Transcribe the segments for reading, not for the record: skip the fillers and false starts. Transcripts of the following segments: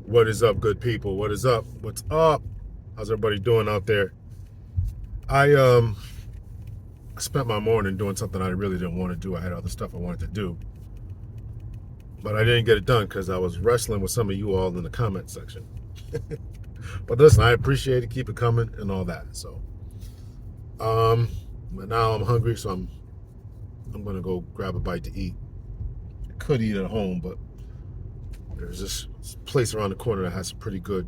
What is up, good people? What is up? What's up? How's everybody doing out there? I spent my morning doing something I really didn't want to do. I had other stuff I wanted to do, but I didn't get it done because I was wrestling with some of you all in the comment section. But listen, I appreciate it. Keep it coming and all that. So, but now I'm hungry, so I'm gonna go grab a bite to eat. I could eat at home, but there's this place around the corner that has some pretty good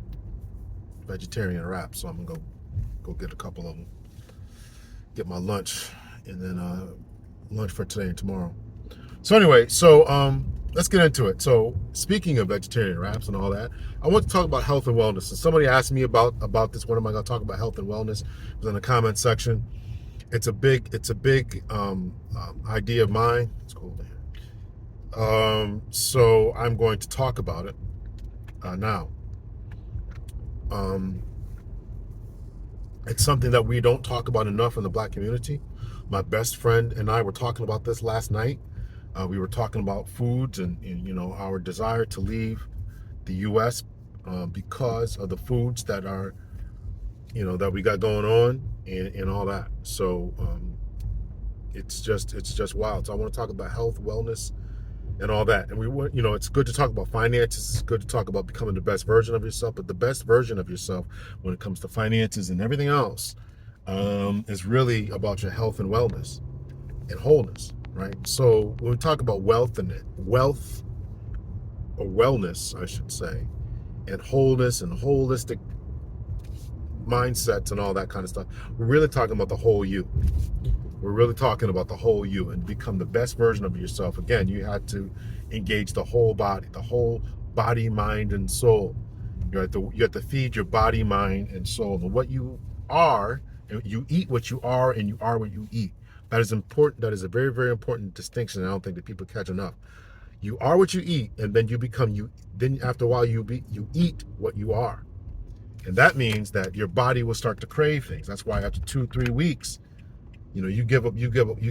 vegetarian wraps, so I'm gonna go get a couple of them. Get my lunch, and then lunch for today and tomorrow. So anyway, let's get into it. So speaking of vegetarian wraps and all that, I want to talk about health and wellness. And somebody asked me about this. When am I going to talk about health and wellness? It was in the comment section. It's a big idea of mine. It's cold here. So I'm going to talk about it now. It's something that we don't talk about enough in the Black community. My best friend and I were talking about this last night. We were talking about foods and our desire to leave the U.S. Because of the foods that are that we got going on and all that. So it's just wild. So I want to talk about health, wellness, and all that. And we want, it's good to talk about finances. It's good to talk about becoming the best version of yourself. But the best version of yourself when it comes to finances and everything else is really about your health and wellness and wholeness, right? So when we talk about wealth or wellness, I should say, and wholeness and holistic mindsets and all that kind of stuff, we're really talking about the whole you. We're really talking about the whole you and become the best version of yourself. Again, you had to engage the whole body, mind, and soul. You have to feed your body, mind, and soul. And what you are, you eat what you are, and you are what you eat. That is important. That is a very, very important distinction. I don't think that people catch enough. You are what you eat, and then you become you. Then after a while, you eat what you are, and that means that your body will start to crave things. That's why after 2-3 weeks, you you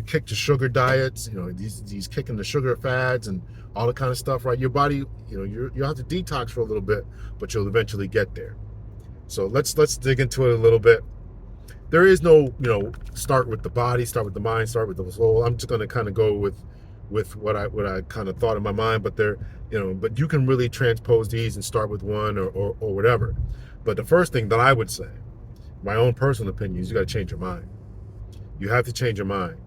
kick the sugar diets, these kicking the sugar fads and all the kind of stuff, right? Your body, you'll have to detox for a little bit, but you'll eventually get there. So let's dig into it a little bit. There is no, start with the body, start with the mind, start with the soul. I'm just going to kind of go with what I kind of thought in my mind, but but you can really transpose these and start with one or whatever. But the first thing that I would say, my own personal opinion, is you got to change your mind. You have to change your mind.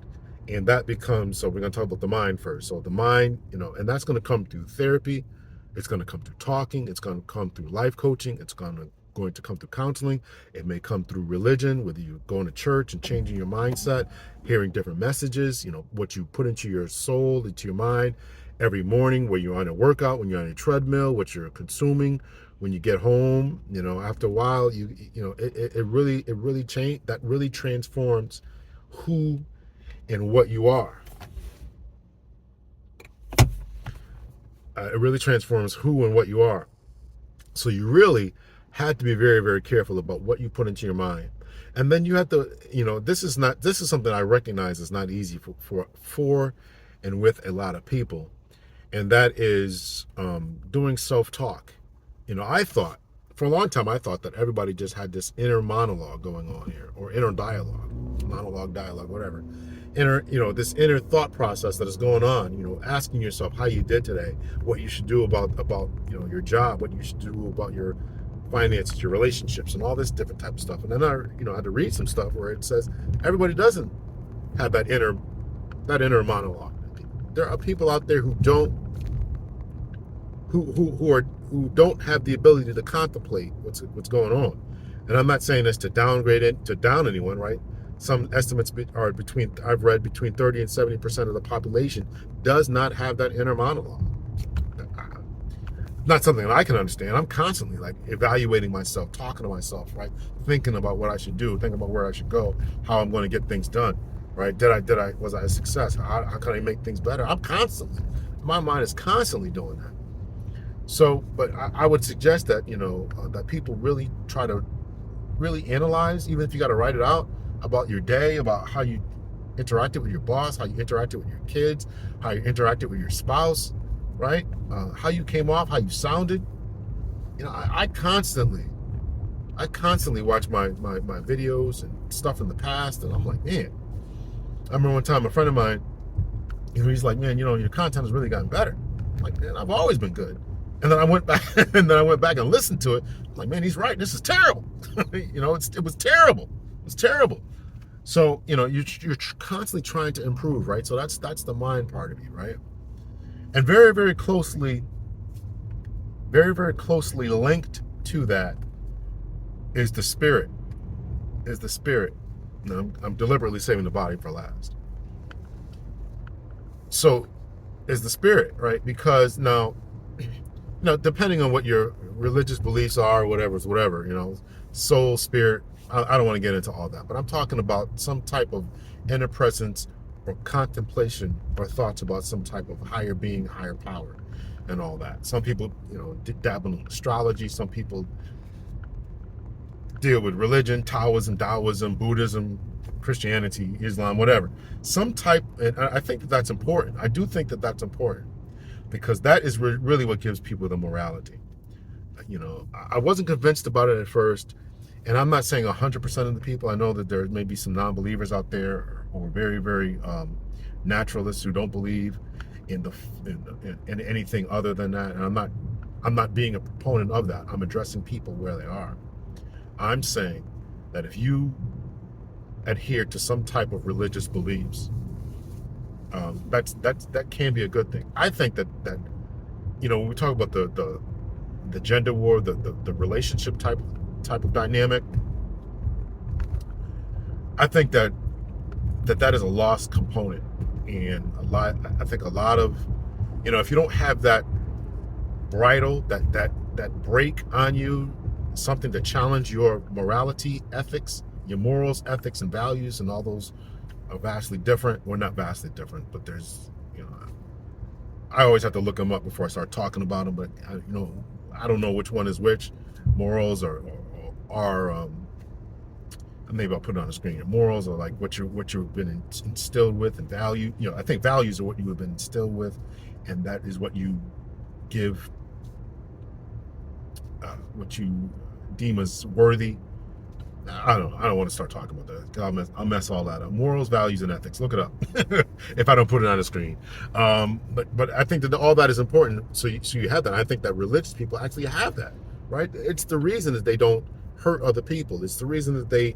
And that becomes, so we're going to talk about the mind first. So the mind, and that's going to come through therapy. It's going to come through talking. It's going to come through life coaching. It's going to come through counseling. It may come through religion, whether you're going to church and changing your mindset, hearing different messages, what you put into your soul, into your mind every morning, where you're on a workout, when you're on a treadmill, what you're consuming, when you get home, after a while, it really transforms who and what you are. It really transforms who and what you are. So you really had to be very, very careful about what you put into your mind. And then you have to, this is something I recognize is not easy for and with a lot of people. And that is doing self-talk. For a long time, I thought that everybody just had this inner monologue going on here, or inner dialogue, dialogue, whatever. This inner thought process that is going on, asking yourself how you did today, what you should do about your job, what you should do about your finances, your relationships, and all this different type of stuff. And then I had to read some stuff where it says everybody doesn't have that inner monologue. There are people out there who don't don't have the ability to contemplate what's going on. And I'm not saying this to downgrade it, to down anyone, right? Some estimates are I've read between 30 and 70% of the population does not have that inner monologue. Not something that I can understand. I'm constantly evaluating myself, talking to myself, right? Thinking about what I should do, thinking about where I should go, how I'm going to get things done, right? Was I a success? How can I make things better? My mind is constantly doing that. So, but I would suggest that, that people really try to really analyze, even if you got to write it out, about your day, about how you interacted with your boss, how you interacted with your kids, how you interacted with your spouse, right? How you came off, how you sounded, I constantly watch my videos and stuff in the past, and I'm like, man. I remember one time a friend of mine, he's like, man, your content has really gotten better. I'm like, man, I've always been good. And then I went back and listened to it. I'm like, man, he's right. This is terrible. It was terrible. It was terrible. So, you're constantly trying to improve, right? So that's the mind part of you, right? And very, very closely linked to that is the spirit. Now, I'm deliberately saving the body for last. So is the spirit, right? Because now, depending on what your religious beliefs are, whatever's whatever, soul, spirit, I don't want to get into all that, but I'm talking about some type of inner presence or contemplation or thoughts about some type of higher being, higher power, and all that. Some people, dabble in astrology. Some people deal with religion, Taoism, Buddhism, Christianity, Islam, whatever. Some type, and I think that that's important. I do think that that's important because that is really what gives people the morality. I wasn't convinced about it at first, and I'm not saying 100% of the people. I know that there may be some non-believers out there or very, very naturalists who don't believe in anything other than that. And I'm not being a proponent of that. I'm addressing people where they are. I'm saying that if you adhere to some type of religious beliefs, that can be a good thing. I think that when we talk about the gender war, the relationship type of dynamic, I think that is a lost component, and I think a lot of, if you don't have that bridle, that break on you, something to challenge your morality, ethics, your morals, ethics, and values, and all those are vastly different. Well, not vastly different, but there's, I always have to look them up before I start talking about them. But I don't know which one is which. Morals are maybe I'll put it on the screen. Morals are like what you've been instilled with, and value. I think values are what you have been instilled with, and that is what you give, what you deem as worthy. I don't want to start talking about that, 'cause I'll mess all that up. Morals, values, and ethics. Look it up if I don't put it on the screen. But I think that all that is important. So you have that. I think that religious people actually have that, right? It's the reason that they don't hurt other people. It's the reason that they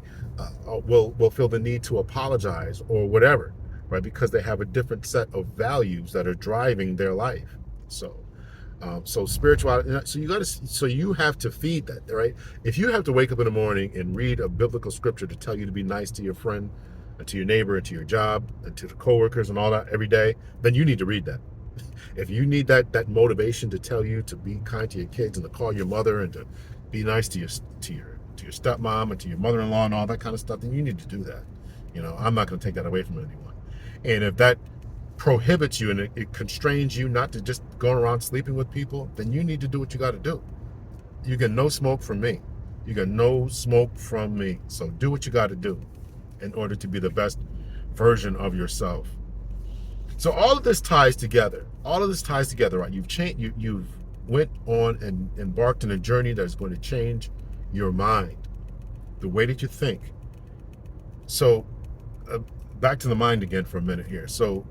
will feel the need to apologize or whatever, right? Because they have a different set of values that are driving their life. So spirituality. So you have to feed that, right? If you have to wake up in the morning and read a biblical scripture to tell you to be nice to your friend, and to your neighbor, and to your job, and to the coworkers, and all that every day, then you need to read that. If you need that motivation to tell you to be kind to your kids and to call your mother and to be nice to your stepmom and to your mother-in-law and all that kind of stuff, then you need to do that. I'm not going to take that away from anyone. And if that prohibits you and it constrains you not to just go around sleeping with people, then you need to do what you got to do. You get no smoke from me. So do what you got to do in order to be the best version of yourself. So all of this ties together. Right? You've went on and embarked on a journey that's going to change your mind, the way that you think. So back to the mind again for a minute here. So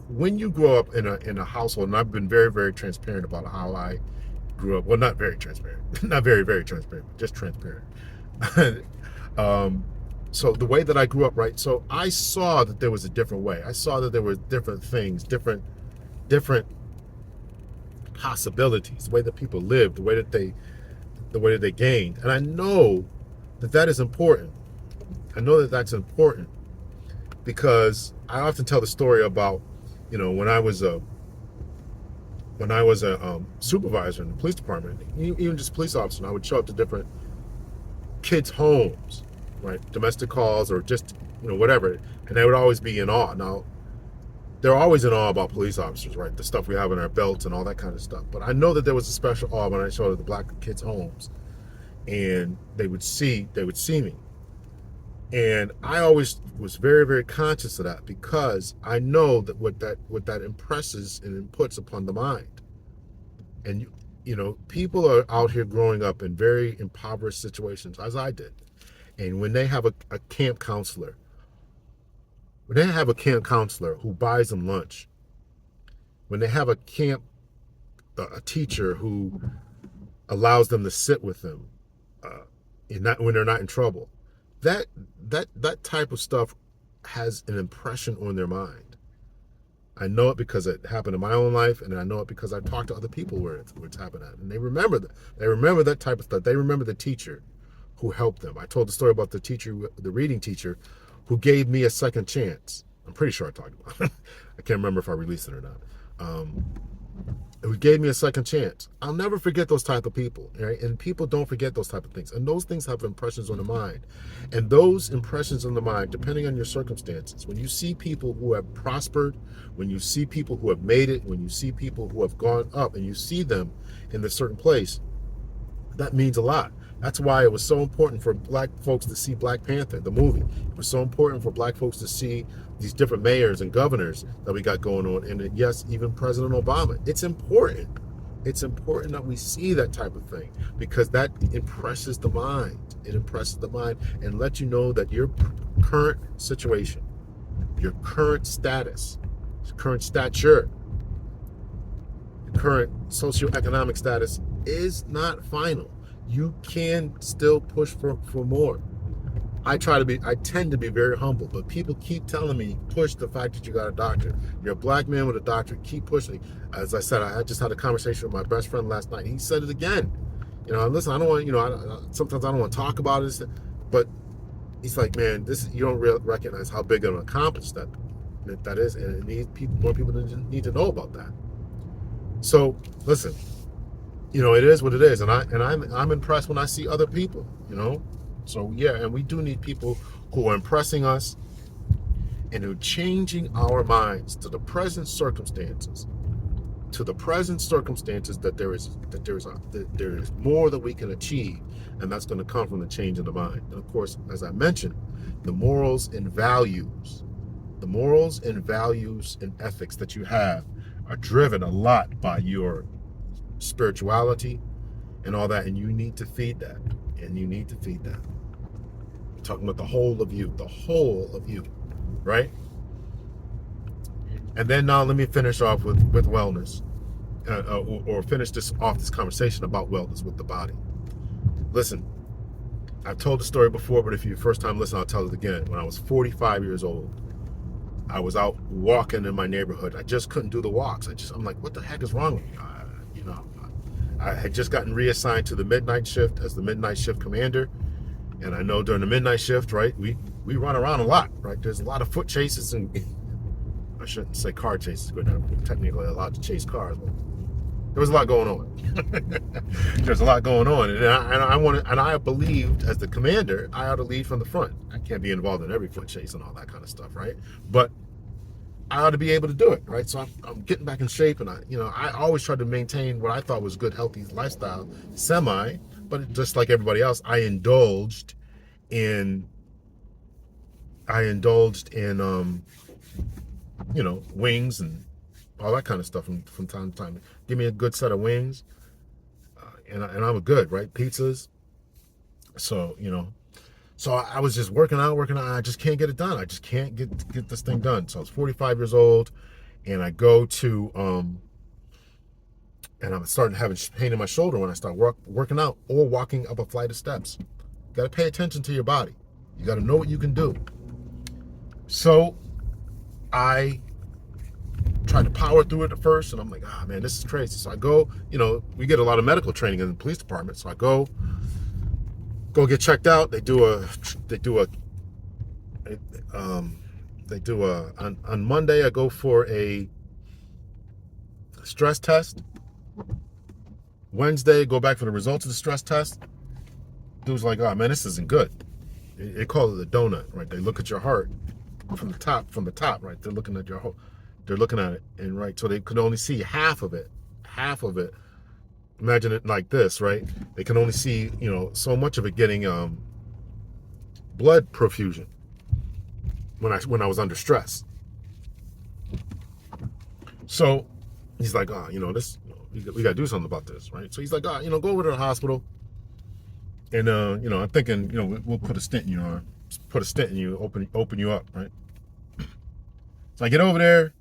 when you grow up in a household, and I've been very, very transparent about how I grew up. Well, not very transparent, not very, very transparent, just transparent. So the way that I grew up, right? So I saw that there was a different way. I saw that there were different things, different possibilities, the way that people lived, the way that they gained, and I know that is important. I know that that's important because I often tell the story about, when I was a supervisor in the police department, even just police officer, and I would show up to different kids' homes, right, domestic calls or just whatever, and they would always be in awe. Now, they're always in awe about police officers, right? The stuff we have in our belts and all that kind of stuff. But I know that there was a special awe when I showed up at the black kids' homes, and they would see me. And I always was very, very conscious of that because I know that what that impresses and inputs upon the mind. And people are out here growing up in very impoverished situations, as I did. And when they have a camp counselor, who buys them lunch, when they have a teacher who allows them to sit with them, when they're not in trouble, that type of stuff has an impression on their mind. I know it because it happened in my own life, and I know it because I've talked to other people where it's happened at, and they remember that. They remember that type of stuff. They remember the teacher who helped them. I told the story about the reading teacher, who gave me a second chance. I'm pretty sure I talked about it. I can't remember if I released it or not. Who gave me a second chance. I'll never forget those type of people, right? And people don't forget those type of things. And those things have impressions on the mind. And those impressions on the mind, depending on your circumstances, when you see people who have prospered, when you see people who have made it, when you see people who have gone up, and you see them in a certain place, that means a lot. That's why it was so important for black folks to see Black Panther, the movie. It was so important for black folks to see these different mayors and governors that we got going on. And yes, even President Obama. It's important. It's important that we see that type of thing, because that impresses the mind. It impresses the mind and lets you know that your current situation, your current status, your current stature, your current socioeconomic status is not final. You can still push for more. I tend to be very humble, but people keep telling me, push the fact that you got a doctor. You're a black man with a doctor. Keep pushing. As I said, I just had a conversation with my best friend last night. He said it again. Listen, I don't want, sometimes I don't want to talk about it, but he's like, man, you don't recognize how big of an accomplishment that is, and more people need to know about that. So listen, it is what it is, and I'm impressed when I see other people, So yeah, and we do need people who are impressing us and who are changing our minds to the present circumstances, that there is more that we can achieve, and that's going to come from the change in the mind. And of course, as I mentioned, the morals and values and ethics that you have are driven a lot by your spirituality and all that, and you need to feed that. I'm talking about the whole of you, right? And then now let me finish off with wellness, or finish this conversation about wellness with the body. Listen, I've told the story before, but if you're first time listening, I'll tell it again. When I was 45 years old, I was out walking in my neighborhood. I just couldn't do the walks. I'm like, what the heck is wrong with me? I had just gotten reassigned to the midnight shift as the midnight shift commander. And I know during the midnight shift, right, we run around a lot, right? There's a lot of foot chases, and I shouldn't say car chases, but I'm technically allowed to chase cars. But there was a lot going on. There's a lot going on. And I believed, as the commander, I ought to lead from the front. I can't be involved in every foot chase and all that kind of stuff, right? But I ought to be able to do it, right? So I'm getting back in shape, and I always tried to maintain what I thought was good, healthy lifestyle, but just like everybody else, I indulged in wings and all that kind of stuff from time to time. Give me a good set of wings, and I'm good, right? Pizzas. So So I was just working out. I just can't get it done. I just can't get this thing done. So I was 45 years old, and I go to, and I'm starting having pain in my shoulder when I start working out or walking up a flight of steps. You got to pay attention to your body. You got to know what you can do. So I tried to power through it at first, and I'm like, man, this is crazy. So I go, we get a lot of medical training in the police department. So I go get checked out. On Monday I go for a stress test. Wednesday, go back for the results of the stress test. Dude's like, oh man, this isn't good. They call it a donut, right? They look at your heart from the top, right? They're looking at it, and right, so they could only see half of it. Imagine it like this, right? They can only see, so much of it getting blood perfusion when I was under stress. So he's like, this we got to do something about this, right? So he's like, go over to the hospital, and I'm thinking, we'll put a stent in your arm, put a stent in you, open you up, right? So I get over there.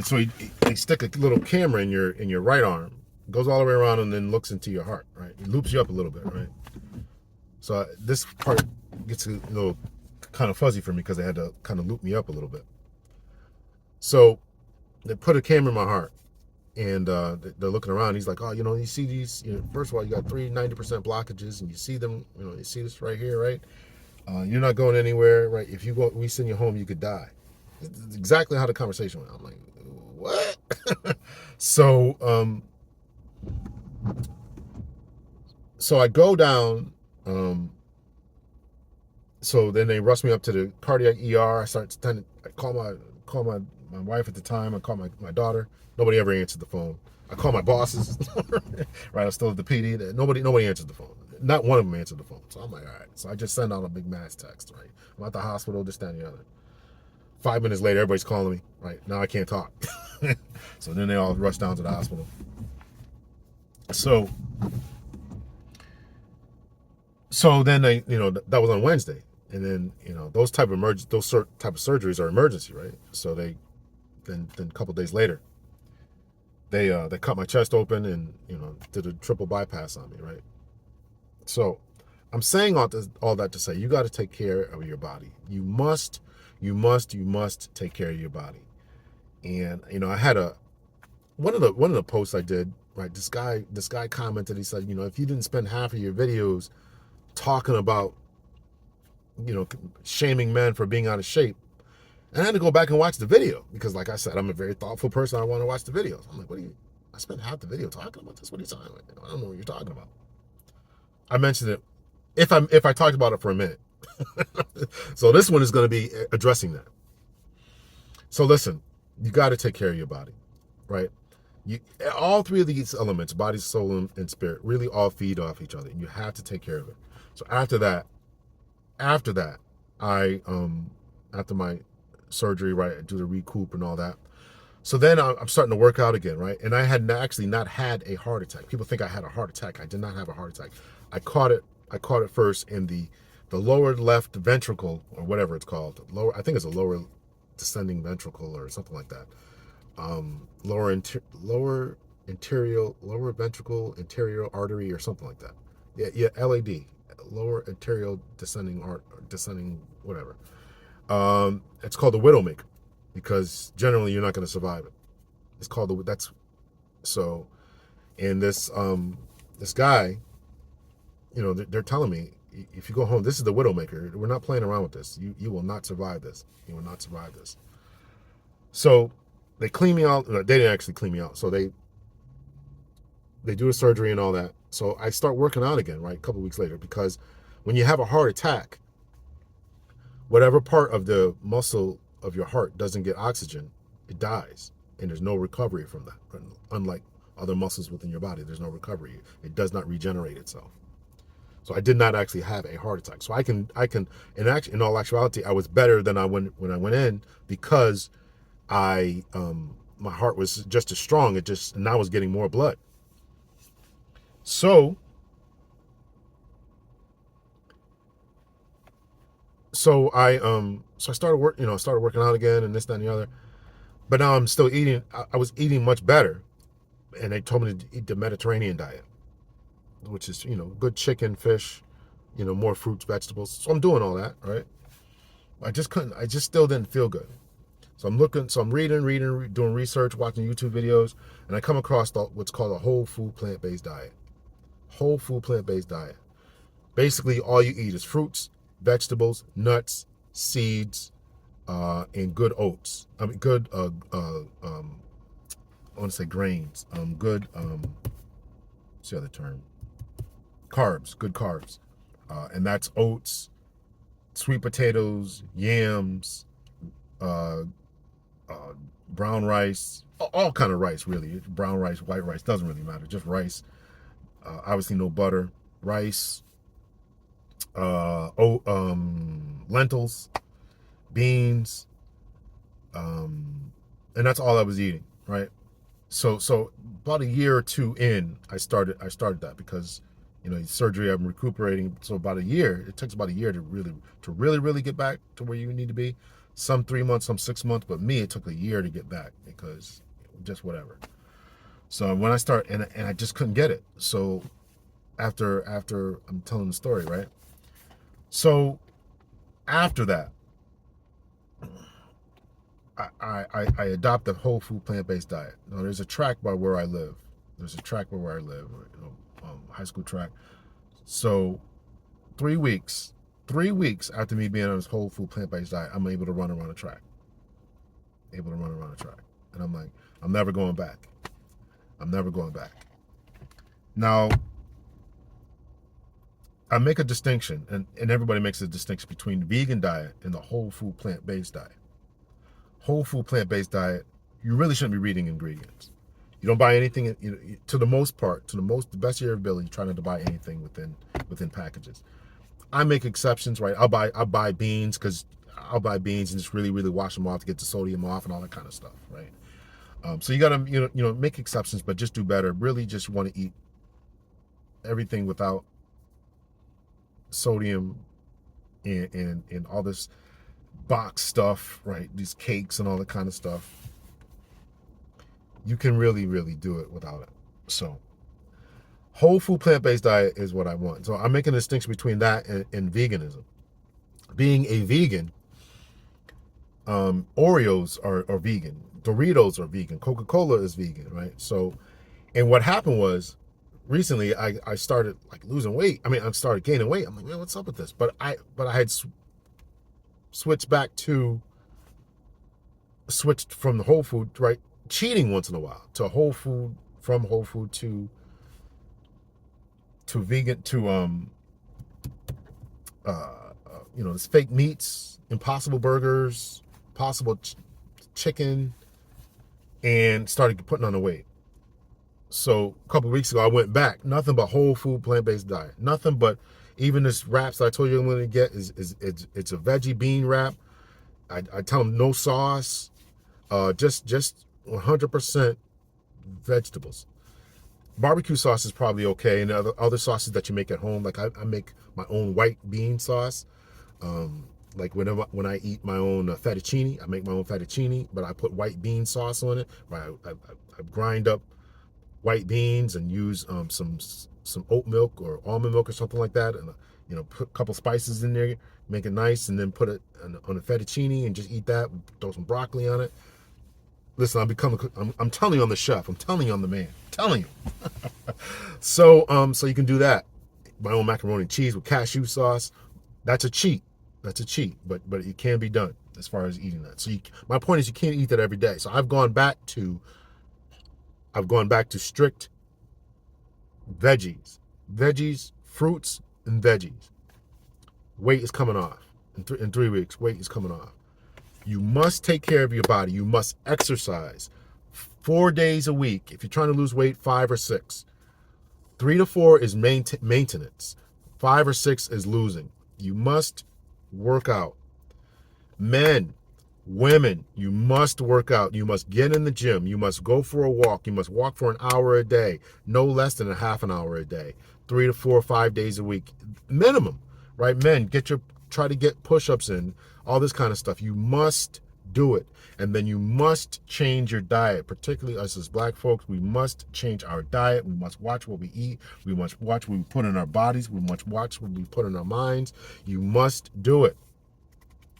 So they stick a little camera in your right arm, goes all the way around, and then looks into your heart, right? It loops you up a little bit, right? So this part gets a little kind of fuzzy for me because they had to kind of loop me up a little bit. So they put a camera in my heart, and they're looking around. He's like, you see these, first of all, you got 90% blockages, and you see them, you see this right here, right? You're not going anywhere, right? If we send you home, you could die. It's exactly how the conversation went. I'm like, what? So, so I go down, so then they rush me up to the cardiac ER. I call my wife at the time. I call my daughter. Nobody ever answered the phone. I call my bosses. Right, I was still at the PD. Nobody answered the phone. Not one of them answered the phone. So I'm like, all right. So I just send out a big mass text. Right, I'm at the hospital. This, that, and the other. 5 minutes later, everybody's calling me. Right now, I can't talk. So then they all rush down to the hospital. So then they, that was on Wednesday. And then those type of surgeries are emergency, right? So then a couple of days later, they cut my chest open and did a triple bypass on me, right? So I'm saying all that to say you got to take care of your body. You must take care of your body. And I had one of the posts I did, right? This guy commented. He said, if you didn't spend half of your videos talking about shaming men for being out of shape. And I had to go back and watch the video because, like I said, I'm a very thoughtful person. I want to watch the videos. I'm like, I spent half the video talking about this. What are you talking about? I don't know what you're talking about. I mentioned it if I talked about it for a minute. So this one is going to be addressing that. So listen, you got to take care of your body, right? All three of these elements, body, soul, and spirit, really all feed off each other. And you have to take care of it. So after that, I after my surgery, right, I do the recoup and all that. So then I'm starting to work out again, right? And I had actually not had a heart attack. People think I had a heart attack. I did not have a heart attack. I caught it first in the lower left ventricle, or whatever it's called. I think it's a lower descending ventricle or something like that. Lower ventricle anterior artery or something like that. Yeah, LAD, lower anterior descending whatever. It's called the Widowmaker because generally you're not going to survive it. It's called so. And this guy, they're telling me, if you go home, this is the Widowmaker. We're not playing around with this. You will not survive this. You will not survive this. So they clean me out. No, they didn't actually clean me out. So they do a surgery and all that. So I start working out again, right, a couple weeks later, because when you have a heart attack, whatever part of the muscle of your heart doesn't get oxygen, it dies, and there's no recovery from that. Unlike other muscles within your body, there's no recovery. It does not regenerate itself. So I did not actually have a heart attack. So I can in all actuality, I was better than when I went in because my heart was just as strong. And I was getting more blood. So I started working out again and this, that, and the other. But now I'm still eating. I was eating much better, and they told me to eat the Mediterranean diet, which is good chicken, fish, more fruits, vegetables. So I'm doing all that, right? I just still didn't feel good. So I'm reading, doing research, watching YouTube videos, and I come across what's called a whole food plant-based diet. Whole food plant-based diet. Basically, all you eat is fruits, vegetables, nuts, seeds, and good oats. I mean, good. I want to say grains. Good. What's the other term? Carbs. Good carbs, and that's oats, sweet potatoes, yams, brown rice, all kind of rice, really. Brown rice, white rice, doesn't really matter. Just rice. Obviously, no butter. Rice. Lentils, beans, and that's all I was eating, right? So about a year or two in, I started that because, surgery, I'm recuperating. So about a year, it takes about a year to really get back to where you need to be. Some 3 months, some 6 months, but me, it took a year to get back because just whatever. So when I start and I just couldn't get it. So after I'm telling the story, right? So after that, I adopt a whole food plant based diet. Now there's a track by where I live. There's a track by where I live, high school track. So 3 weeks, 3 weeks after me being on this whole food plant based diet, I'm able to run around a track. Able to run around a track, and I'm like, I'm never going back. I'm never going back. Now I make a distinction, and everybody makes a distinction between the vegan diet and the whole food plant based diet. Whole food plant based diet, you really shouldn't be reading ingredients. You don't buy anything, to the most part, the best of your ability, trying not to buy anything within packages. I make exceptions, right? I'll buy beans because I'll buy beans and just really wash them off to get the sodium off and all that kind of stuff, right? So you gotta make exceptions, but just do better. Really, just want to eat everything without sodium and all this box stuff, right? These cakes and all that kind of stuff. You can really do it without it. So whole food plant-based diet is what I want. So I'm making a distinction between that and veganism. Being a vegan, Oreos are vegan, Doritos are vegan, Coca-Cola is vegan, right? So, and what happened was recently I started like losing weight. I mean, I started gaining weight. I'm like, man, what's up with this? But I had switched from the whole food, right? Cheating once in a while to whole food, from whole food to vegan, to this fake meats, Impossible burgers, possible chicken, and started putting on the weight. So a couple of weeks ago, I went back. Nothing but whole food plant-based diet. Nothing but, even this wraps that I told you I'm going to get is it's a veggie bean wrap. I tell them no sauce, just 100% vegetables. Barbecue sauce is probably okay, and other sauces that you make at home, like I make my own white bean sauce. Like when I eat my own fettuccine, I make my own fettuccine, but I put white bean sauce on it. Right, I grind up white beans and use some oat milk or almond milk or something like that, and put a couple spices in there, make it nice, and then put it on a fettuccine and just eat that. Throw some broccoli on it. Listen, I'm telling you, I'm the chef. I'm telling you, I'm the man. I'm telling you. So you can do that. My own macaroni and cheese with cashew sauce. That's a cheat. But it can be done as far as eating that. So my point is, you can't eat that every day. So I've gone back to strict veggies, fruits, and veggies. Weight is coming off in 3 weeks. Weight is coming off. You must take care of your body. You must exercise 4 days a week. If you're trying to lose weight, 5 or 6. 3 to 4 is maintenance. 5 or 6 is losing. You must work out. Men, women, you must work out. You must get in the gym. You must go for a walk. You must walk for an hour a day, no less than a half an hour a day. 3 to 4, 5 days a week, minimum, right? Men, try to get push-ups in, all this kind of stuff. You must do it. And then you must change your diet, particularly us as black folks. We must change our diet. We must watch what we eat. We must watch what we put in our bodies. We must watch what we put in our minds. You must do it.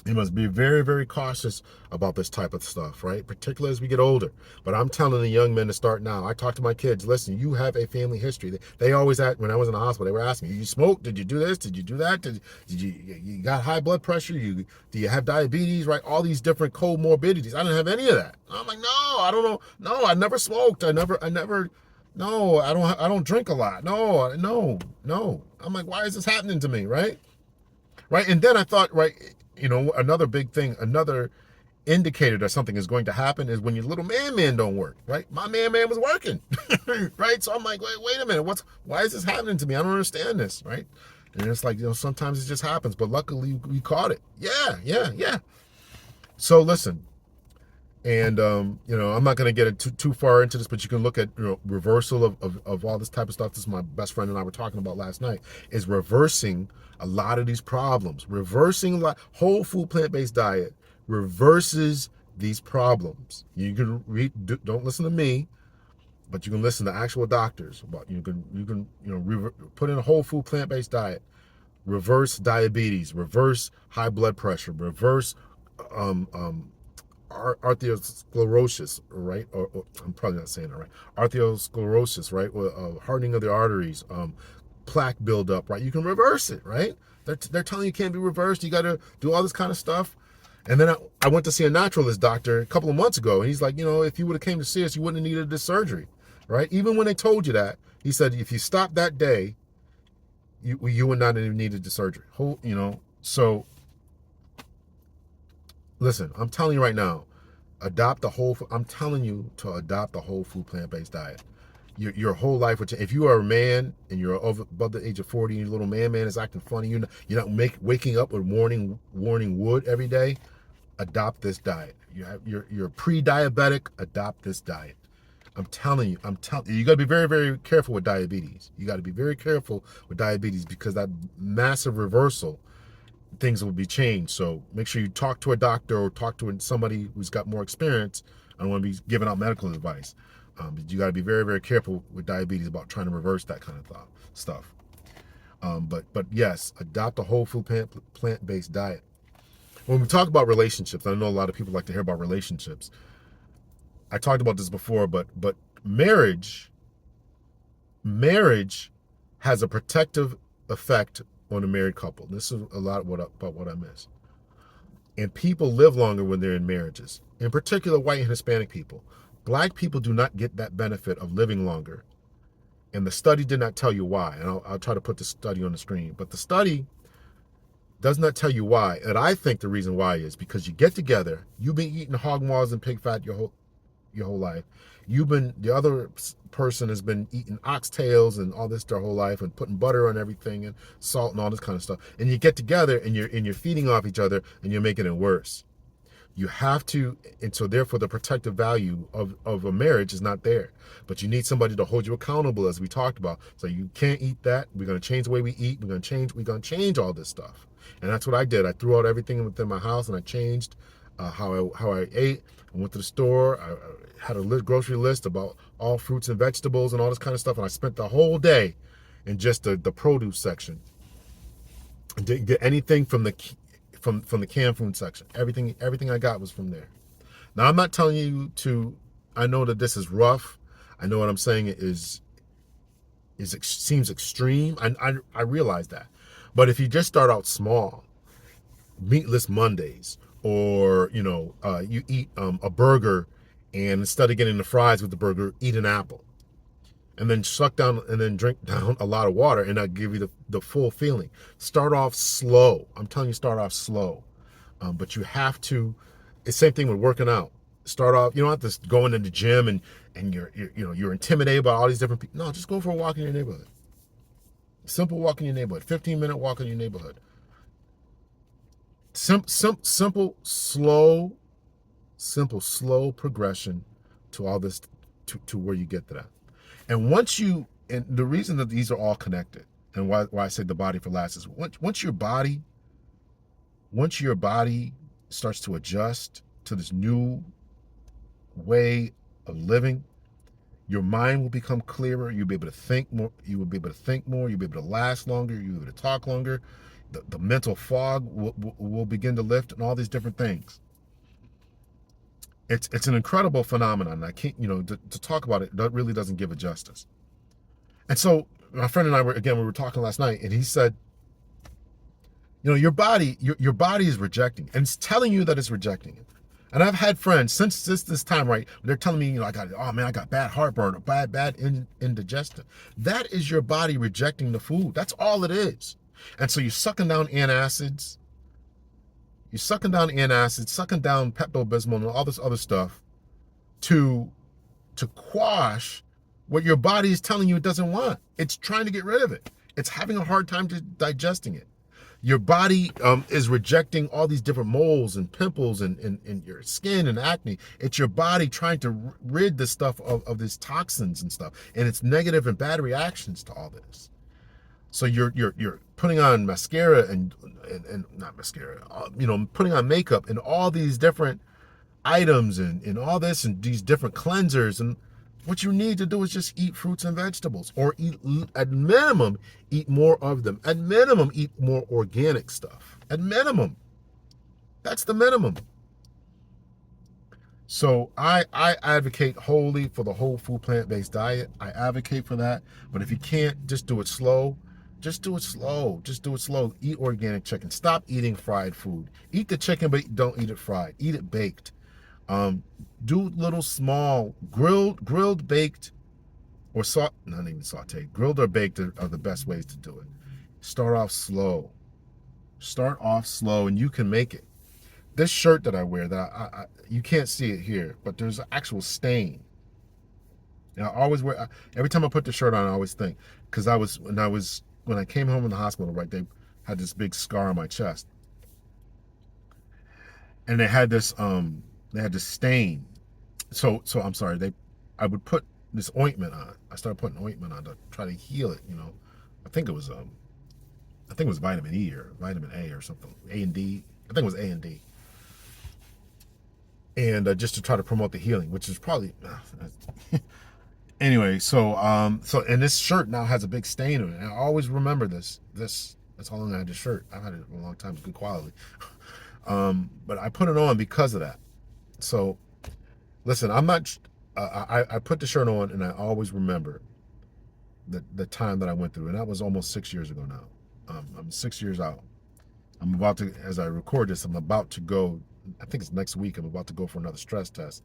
You must be very, very cautious about this type of stuff, right? Particularly as we get older. But I'm telling the young men to start now. I talk to my kids, listen, you have a family history. They always when I was in the hospital, they were asking me, you smoke? Did you do this? Did you do that? Did you got high blood pressure? Do you have diabetes, right? All these different comorbidities. I didn't have any of that. I'm like, no, I don't know. No, I never smoked. I never, no, I don't drink a lot. No. I'm like, why is this happening to me, right? Right. And then I thought, right, another big thing, another indicator that something is going to happen is when your little man don't work, right? My man was working, right? So I'm like, wait a minute, why is this happening to me? I don't understand this, right? And it's like, sometimes it just happens, but luckily we caught it. Yeah. So listen, And I'm not going to get too far into this, but you can look at reversal of all this type of stuff. This is my best friend and I were talking about last night. Is reversing a lot of these problems. Reversing whole food plant-based diet reverses these problems. You can read. Don't listen to me, but you can listen to actual doctors. About put in a whole food plant-based diet. Reverse diabetes. Reverse high blood pressure. Reverse um, um, arteriosclerosis, right? Or I'm probably not saying it right. Arteriosclerosis, right? Hardening of the arteries, plaque buildup, right? You can reverse it, right? They're telling you it can't be reversed. You got to do all this kind of stuff. And then I went to see a naturalist doctor a couple of months ago, and he's like, if you would have came to see us, you wouldn't have needed this surgery, right? Even when they told you that, he said, if you stopped that day, you would not have needed the surgery. So listen, I'm telling you right now, I'm telling you to adopt the whole food plant-based diet. Your whole life would change. If you are a man and you're above the age of 40 and your little man is acting funny, you're not waking up with warning wood every day, adopt this diet. You're pre-diabetic, adopt this diet. I'm telling you, you got to be very, very careful with diabetes. You got to be very careful with diabetes because that massive reversal, things will be changed. So make sure you talk to a doctor or talk to somebody who's got more experience. I don't want to be giving out medical advice. But you got to be very, very careful with diabetes about trying to reverse that kind of stuff. But yes, adopt a whole food plant-based diet. When we talk about relationships, I know a lot of people like to hear about relationships. I talked about this before, but marriage has a protective effect on a married couple. This is a lot about what I miss. And people live longer when they're in marriages, in particular white and Hispanic people. Black people do not get that benefit of living longer. And the study did not tell you why. And I'll try to put the study on the screen. But the study does not tell you why. And I think the reason why is because you get together, you've been eating hog maws and pig fat your whole life. The other person has been eating oxtails and all this their whole life and putting butter on everything and salt and all this kind of stuff. And you get together and you're feeding off each other and you're making it worse. You have to, and so therefore the protective value of a marriage is not there. But you need somebody to hold you accountable, as we talked about. So you can't eat that. We're going to change the way we eat. We're going to change all this stuff. And that's what I did. I threw out everything within my house and I changed how I ate. I went to the store. I had a grocery list about all fruits and vegetables and all this kind of stuff. And I spent the whole day in just the produce section. I didn't get anything from the canned food section. Everything I got was from there. Now I'm not telling you to. I know that this is rough. I know what I'm saying seems extreme. I realize that. But if you just start out small, meatless Mondays, or you eat a burger, and instead of getting the fries with the burger, eat an apple, and then suck down and then drink down a lot of water, and that'll give you the full feeling. Start off slow. I'm telling you, start off slow. But you have to. It's the same thing with working out. Start off. You don't have to go into the gym and you're intimidated by all these different people. No, just go for a walk in your neighborhood. Simple walk in your neighborhood. 15-minute walk in your neighborhood. Simple, slow progression to all this, to where you get to that. And and the reason that these are all connected, and why I said the body for last is once your body starts to adjust to this new way of living, your mind will become clearer. You'll be able to think more. You'll be able to last longer. You'll be able to talk longer. The mental fog will begin to lift, and all these different things. It's an incredible phenomenon. I can't, to talk about it, that really doesn't give it justice. And so my friend and I we were talking last night, and he said, your body is rejecting, and it's telling you that it's rejecting it. And I've had friends since this time, right? They're telling me, I got bad heartburn or bad indigestion. That is your body rejecting the food. That's all it is. And so you're sucking down antacids. You're sucking down antacids, sucking down Pepto-Bismol and all this other stuff to quash what your body is telling you it doesn't want. It's trying to get rid of it. It's having a hard time digesting it. Your body is rejecting all these different moles and pimples and your skin and acne. It's your body trying to rid the stuff of these toxins and stuff, and it's negative and bad reactions to all this. So you're putting on mascara and not mascara, putting on makeup and all these different items and all this and these different cleansers. And what you need to do is just eat fruits and vegetables, or eat, at minimum, eat more of them. At minimum, eat more organic stuff. At minimum, that's the minimum. So I advocate wholly for the whole food plant-based diet. I advocate for that. But if you can't, just do it slow. Just do it slow. Just do it slow. Eat organic chicken. Stop eating fried food. Eat the chicken, but don't eat it fried. Eat it baked. Um, do little small grilled, baked, or not even sauteed. Grilled or baked are the best ways to do it. Start off slow. Start off slow, and you can make it. This shirt that I wear, that you can't see it here, but there's an actual stain. And I always wear, every time I put the shirt on, I always think, because when I came home from the hospital, right, they had this big scar on my chest, and they had this stain. So I'm sorry, I would put this ointment on. I started putting ointment on to try to heal it. I think it was vitamin E or vitamin A or something, A and D. I think it was A and D. And just to try to promote the healing, which is probably anyway. So and this shirt now has a big stain on it. And I always remember this. That's how long I had this shirt. I've had it for a long time. It's good quality. But I put it on because of that. So listen, I'm not. I put the shirt on, and I always remember the time that I went through, and that was almost 6 years ago now. I'm 6 years out. I'm about to, as I record this, I'm about to go. I think it's next week. I'm about to go for another stress test,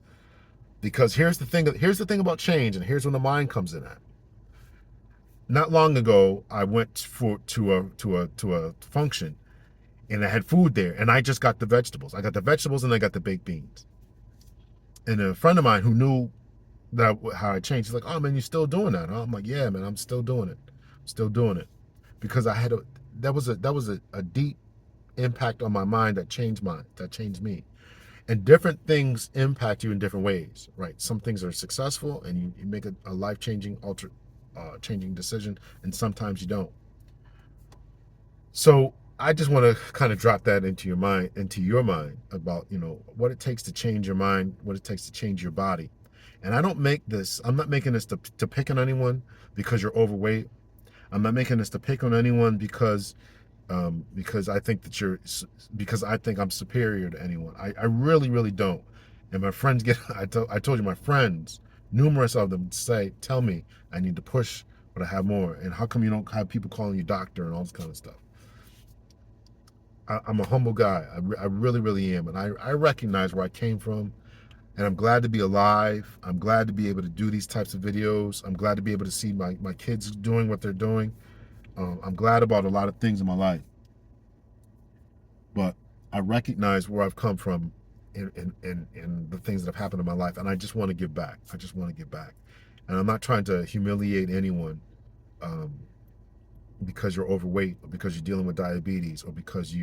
because here's the thing. Here's the thing about change, and here's when the mind comes in at. Not long ago, I went to a function, and I had food there, and I just got the vegetables. I got the vegetables, and I got the baked beans. And a friend of mine who knew that how I changed, he's like, "Oh man, you're still doing that?" Huh? I'm like, "Yeah, man, I'm still doing it. I'm still doing it," because I had that was a deep impact on my mind that changed me. And different things impact you in different ways, right? Some things are successful, and you make a life-changing, changing decision, and sometimes you don't. So I just want to kind of drop that into your mind about, what it takes to change your mind, what it takes to change your body. And I'm not making this to pick on anyone because you're overweight. I'm not making this to pick on anyone because I think because I think I'm superior to anyone. I really, really don't. And my friends I told you, my friends, numerous of them tell me I need to push, but I have more. And how come you don't have people calling you doctor and all this kind of stuff? I'm a humble guy. I really, really am. And I recognize where I came from. And I'm glad to be alive. I'm glad to be able to do these types of videos. I'm glad to be able to see my kids doing what they're doing. I'm glad about a lot of things in my life. But I recognize where I've come from and the things that have happened in my life. And I just want to give back. I just want to give back. And I'm not trying to humiliate anyone because you're overweight, or because you're dealing with diabetes, or because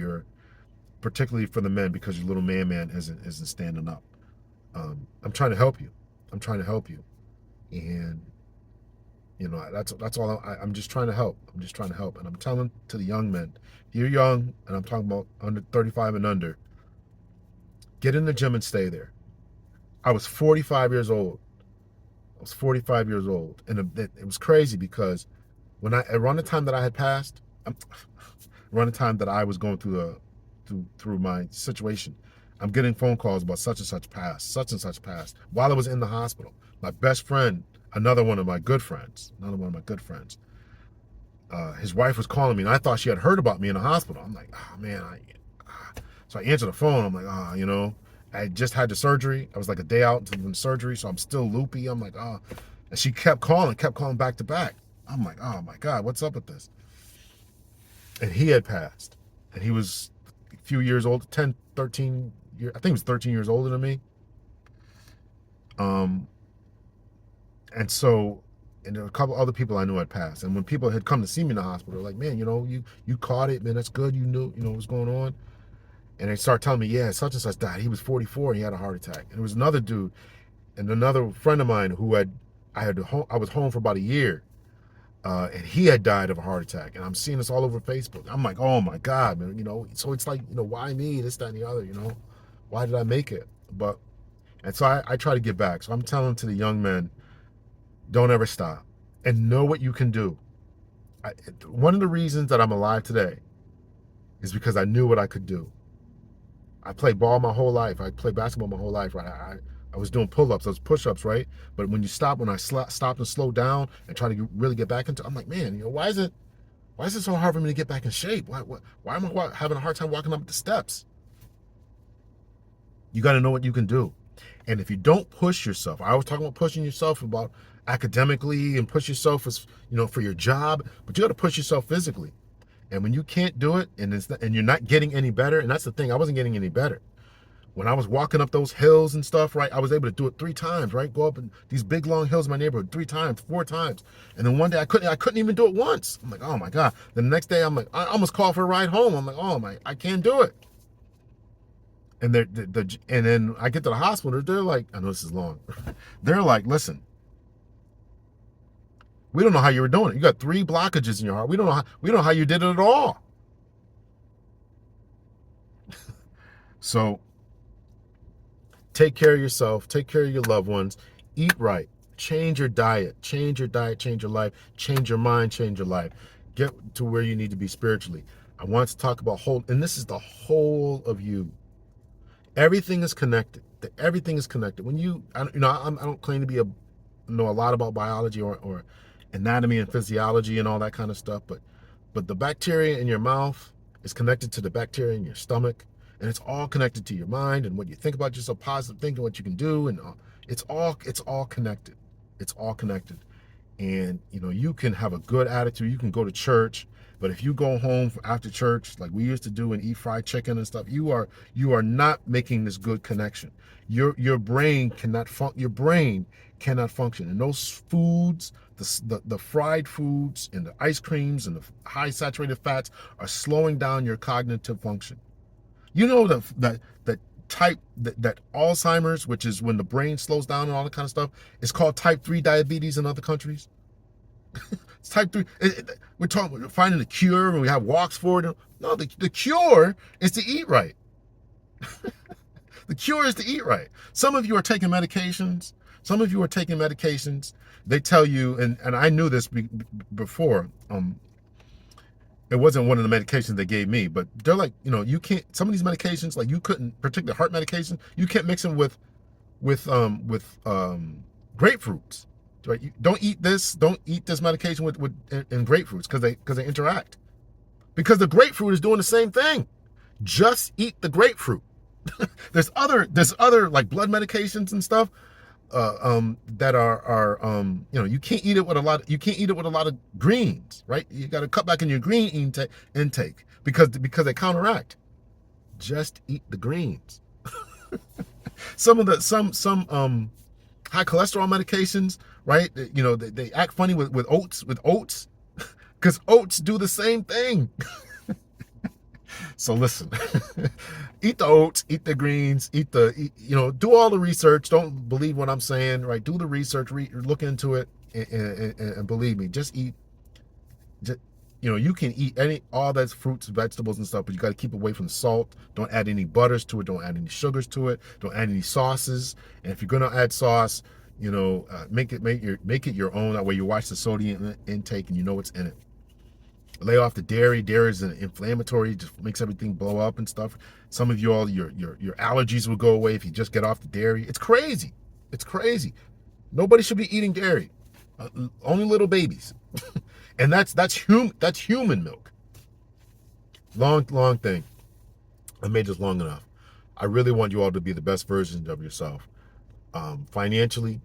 particularly for the men, because your little man isn't standing up. I'm trying to help you. I'm trying to help you. And that's all. I'm just trying to help. I'm just trying to help. And I'm telling to the young men, if you're young, and I'm talking about under 35 and under, get in the gym and stay there. I was 45 years old. And it was crazy because around the time that I had passed, around the time that I was going through my situation, I'm getting phone calls about such and such passed, while I was in the hospital. My best friend, another one of my good friends, his wife was calling me, and I thought she had heard about me in the hospital. I'm like, oh man, so I answered the phone. I'm like, I just had the surgery. I was like a day out until the surgery, so I'm still loopy. I'm like, and she kept calling back to back. I'm like, oh my God, what's up with this? And he had passed, and he was a few years old, 10, 13 years, I think he was 13 years older than me. And so and there were a couple other people I knew had passed. And when people had come to see me in the hospital, like, man, you caught it, man. That's good. You knew, what's going on. And they start telling me, yeah, such and such died. He was 44 and he had a heart attack. And there was another dude and another friend of mine who I was home for about a year, and he had died of a heart attack. And I'm seeing this all over Facebook. I'm like, oh my God, man. So it's like, why me? This, that, and the other. Why did I make it? And so I try to give back. So I'm telling to the young men, don't ever stop, and know what you can do. One of the reasons that I'm alive today is because I knew what I could do. I played ball my whole life. I played basketball my whole life. Right? I was doing pull-ups, those push-ups, right? But when I stopped and slowed down and try to really get back into, I'm like, man, why is it so hard for me to get back in shape? Why am I having a hard time walking up the steps? You got to know what you can do. And if you don't push yourself, I was talking about pushing yourself about academically and push yourself as, for your job, but you got to push yourself physically. And when you can't do it and you're not getting any better, and that's the thing, I wasn't getting any better. When I was walking up those hills and stuff, right, I was able to do it 3 times, right? Go up in these big long hills in my neighborhood 3 times, 4 times. And then one day I couldn't even do it once. I'm like, oh my God. Then the next day I'm like, I almost called for a ride home. I'm like, oh my, I can't do it. And and then I get to the hospital, they're like, I know this is long. They're like, listen, we don't know how you were doing it. You got 3 blockages in your heart. We don't know how you did it at all. So take care of yourself, take care of your loved ones, eat right, change your diet, change your life, change your mind, change your life. Get to where you need to be spiritually. I want to talk about and this is the whole of you. Everything is connected. Everything is connected. When I don't claim to be know a lot about biology or anatomy and physiology and all that kind of stuff, but the bacteria in your mouth is connected to the bacteria in your stomach, and it's all connected to your mind and what you think about yourself, positive thinking, what you can do, and it's all connected. It's all connected. And you can have a good attitude, you can go to church, but if you go home after church like we used to do and eat fried chicken and stuff, you are not making this good connection. Your brain cannot function. And those foods, the fried foods and the ice creams and the high saturated fats are slowing down your cognitive function. That Alzheimer's, which is when the brain slows down and all that kind of stuff, is called type 3 diabetes in other countries. It's type 3. We're finding a cure and we have walks for it. No, the cure is to eat right. The cure is to eat right. Some of you are taking medications. They tell you, and I knew this before. It wasn't one of the medications they gave me, but they're like, you can't. Some of these medications, like you couldn't, particularly heart medication, you can't mix them with grapefruits. Right? Don't eat this medication with grapefruits because they interact. Because the grapefruit is doing the same thing. Just eat the grapefruit. There's other like blood medications and stuff that are you can't eat it with a lot of greens, right? You got to cut back on your green intake because they counteract. Just eat the greens. Some high cholesterol medications, right? They act funny with oats because oats do the same thing. So listen, eat the oats, eat the greens, do all the research. Don't believe what I'm saying, right? Do the research, look into it, and believe me, just eat. You can eat all that's fruits, vegetables, and stuff, but you got to keep away from the salt. Don't add any butters to it. Don't add any sugars to it. Don't add any sauces. And if you're gonna add sauce, make it your own. That way you watch the sodium intake and you know what's in it. Lay off the dairy. Dairy is an inflammatory, just makes everything blow up and stuff. Some of your allergies will go away if you just get off the dairy. It's crazy. Nobody should be eating dairy. Only little babies. And that's human milk. Long thing. I made this long enough. I really want you all to be the best versions of yourself. Financially,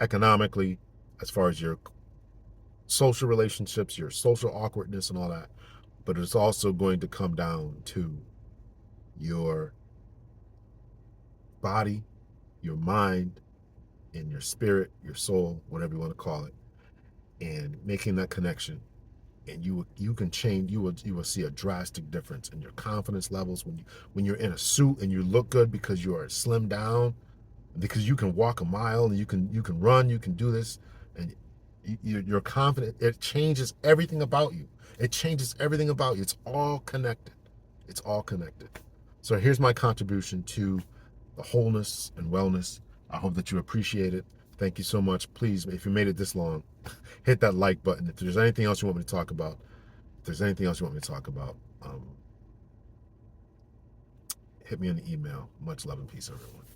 economically, as far as your social relationships, your social awkwardness and all that. But it's also going to come down to your body, your mind, in your spirit, your soul, whatever you want to call it, and making that connection. And you can change. You will see a drastic difference in your confidence levels when you're in a suit and you look good because you are slimmed down, because you can walk a mile and you can run, you can do this, and you're confident. It changes everything about you. It changes everything about you. It's all connected. It's all connected. So here's my contribution to the wholeness and wellness. I hope that you appreciate it. Thank you so much. Please, if you made it this long, hit that like button. If there's anything else you want me to talk about, hit me an email. Much love and peace, everyone.